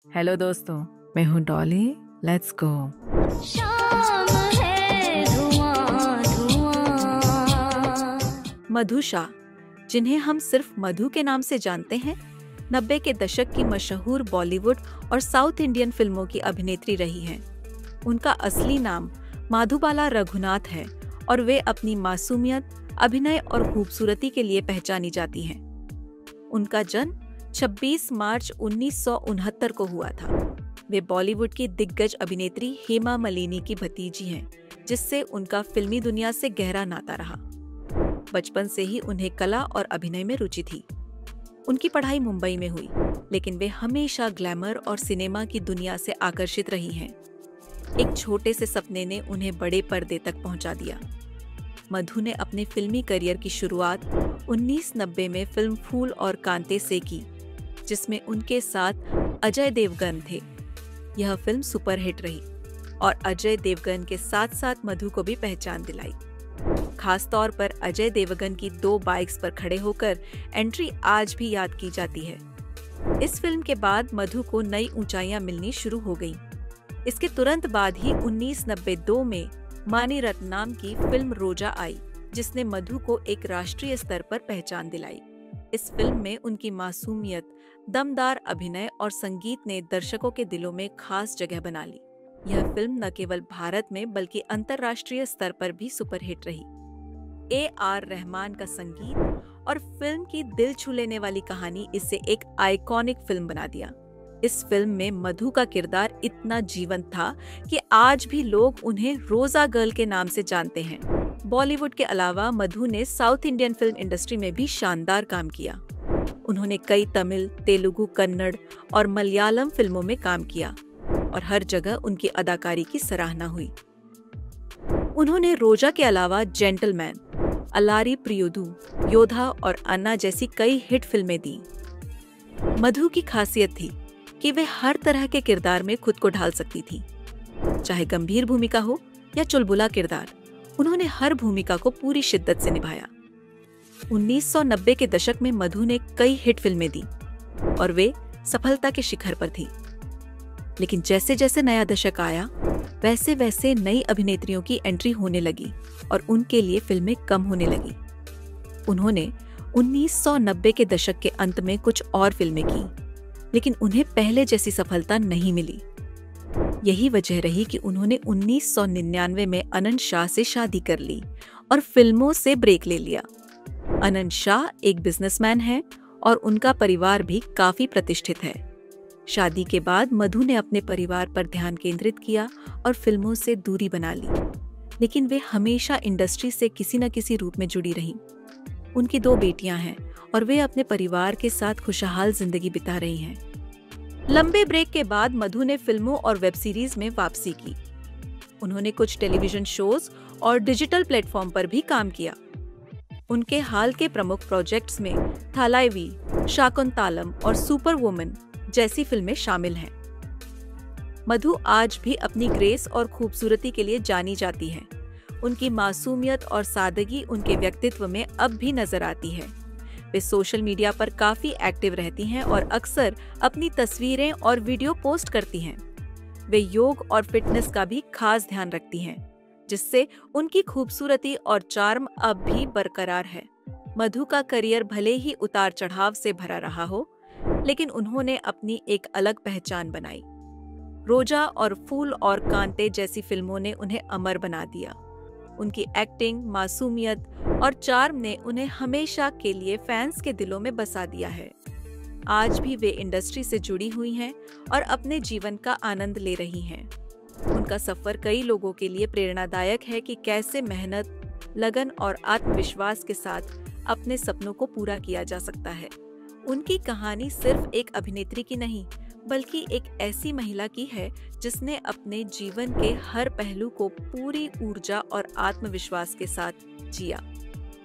Hello दोस्तों, मैं हूँ डॉली। Let's go. शाम है धुआं धुआं। मधु शाह, जिन्हें हम सिर्फ मधु के नाम से जानते हैं, 90 के दशक की मशहूर बॉलीवुड और साउथ इंडियन फिल्मों की अभिनेत्री रही हैं। उनका असली नाम माधुबाला रघुनाथ है और वे अपनी मासूमियत, अभिनय और खूबसूरती के लिए पहचानी जाती हैं। उनका जन्म 26 मार्च 1969 को हुआ था। वे बॉलीवुड की दिग्गज अभिनेत्री हेमा मालिनी की भतीजी हैं, जिससे उनका फिल्मी दुनिया से गहरा नाता रहा। बचपन से ही उन्हें कला और अभिनय में रुचि थी। उनकी पढ़ाई मुंबई में हुई, लेकिन वे हमेशा ग्लैमर और सिनेमा की दुनिया से आकर्षित रही हैं। एक छोटे से सपने ने उन्हें बड़े पर्दे तक पहुंचा दिया। मधु ने अपने फिल्मी करियर की शुरुआत 1990 में फिल्म फूल और कांटे से की, जिसमें उनके साथ अजय देवगन थे। यह फिल्म सुपरहिट रही और अजय देवगन के साथ साथ मधु को भी पहचान दिलाई। खास तौर पर अजय देवगन की 2 बाइक्स पर खड़े होकर एंट्री आज भी याद की जाती है। इस फिल्म के बाद मधु को नई ऊंचाइयां मिलनी शुरू हो गईं। इसके तुरंत बाद ही 1992 में मानी रत्न नाम की फिल्म रोजा आई, जिसने मधु को एक राष्ट्रीय स्तर पर पहचान दिलाई। इस फिल्म में उनकी मासूमियत, दमदार अभिनय और संगीत ने दर्शकों के दिलों में खास जगह बना ली। यह फिल्म न केवल भारत में बल्कि अंतर्राष्ट्रीय स्तर पर भी सुपरहिट रही। AR रहमान का संगीत और फिल्म की दिल छू लेने वाली कहानी इसे एक आइकॉनिक फिल्म बना दिया। इस फिल्म में मधु का किरदार इतना जीवंत था कि आज भी लोग उन्हें रोजा गर्ल के नाम से जानते हैं। बॉलीवुड के अलावा मधु ने साउथ इंडियन फिल्म इंडस्ट्री में भी शानदार काम किया। उन्होंने कई तमिल, तेलुगु, कन्नड़ और मलयालम फिल्मों में काम किया और हर जगह उनकी अदाकारी की सराहना हुई। उन्होंने रोजा के अलावा जेंटलमैन, अल्लारी प्रियुडु, योद्धा और अन्ना जैसी कई हिट फिल्में दी। मधु की खासियत थी कि वे हर तरह के किरदार में खुद को ढाल सकती थी, चाहे गंभीर भूमिका हो या चुलबुला किरदार। उन्होंने हर भूमिका को पूरी शिद्दत से निभाया। 1990 के दशक में मधु ने कई हिट फिल्में दी और वे सफलता के शिखर पर थी। लेकिन जैसे जैसे नया दशक आया, वैसे वैसे नई अभिनेत्रियों की एंट्री होने लगी और उनके लिए फिल्में कम होने लगी। उन्होंने 1990 के दशक के अंत में कुछ और फिल्में की, लेकिन उन्हें पहले जैसी सफलता नहीं मिली। यही वजह रही कि उन्होंने 1999 में अनंत शाह से शादी कर ली और फिल्मों से ब्रेक ले लिया। अनंत शाह एक बिजनेसमैन है और उनका परिवार भी काफी प्रतिष्ठित है। शादी के बाद मधु ने अपने परिवार पर ध्यान केंद्रित किया और फिल्मों से दूरी बना ली, लेकिन वे हमेशा इंडस्ट्री से किसी न किसी रूप में जुड़ी रहीं। उनकी 2 बेटियां हैं और वे अपने परिवार के साथ खुशहाल जिंदगी बिता रही हैं। लंबे ब्रेक के बाद मधु ने फिल्मों और वेब सीरीज में वापसी की। उन्होंने कुछ टेलीविजन शोज और डिजिटल प्लेटफॉर्म पर भी काम किया। उनके हाल के प्रमुख प्रोजेक्ट्स में थालाईवी, शाकुंतलम और सुपर वुमन जैसी फिल्में शामिल हैं। मधु आज भी अपनी ग्रेस और खूबसूरती के लिए जानी जाती हैं। उनकी मासूमियत और सादगी उनके व्यक्तित्व में अब भी नजर आती है। वे सोशल मीडिया पर काफी एक्टिव रहती हैं और अक्सर अपनी तस्वीरें और वीडियो पोस्ट करती हैं। वे योग और फिटनेस का भी खास ध्यान रखती हैं, जिससे उनकी खूबसूरती और चार्म अब भी बरकरार है। मधु का करियर भले ही उतार चढ़ाव से भरा रहा हो, लेकिन उन्होंने अपनी एक अलग पहचान बनाई। रोजा और फूल और कांटे जैसी फिल्मों ने उन्हें अमर बना दिया। उनकी एक्टिंग, मासूमियत और चार्म ने उन्हें हमेशा के लिए फैंस के दिलों में बसा दिया है। आज भी वे इंडस्ट्री से जुड़ी हुई हैं और अपने जीवन का आनंद ले रही हैं। उनका सफर कई लोगों के लिए प्रेरणादायक है कि कैसे मेहनत, लगन और आत्मविश्वास के साथ अपने सपनों को पूरा किया जा सकता है। उनकी कहानी सिर्फ एक अभिनेत्री की नहीं, बल्कि एक ऐसी महिला की है जिसने अपने जीवन के हर पहलू को पूरी ऊर्जा और आत्मविश्वास के साथ जिया।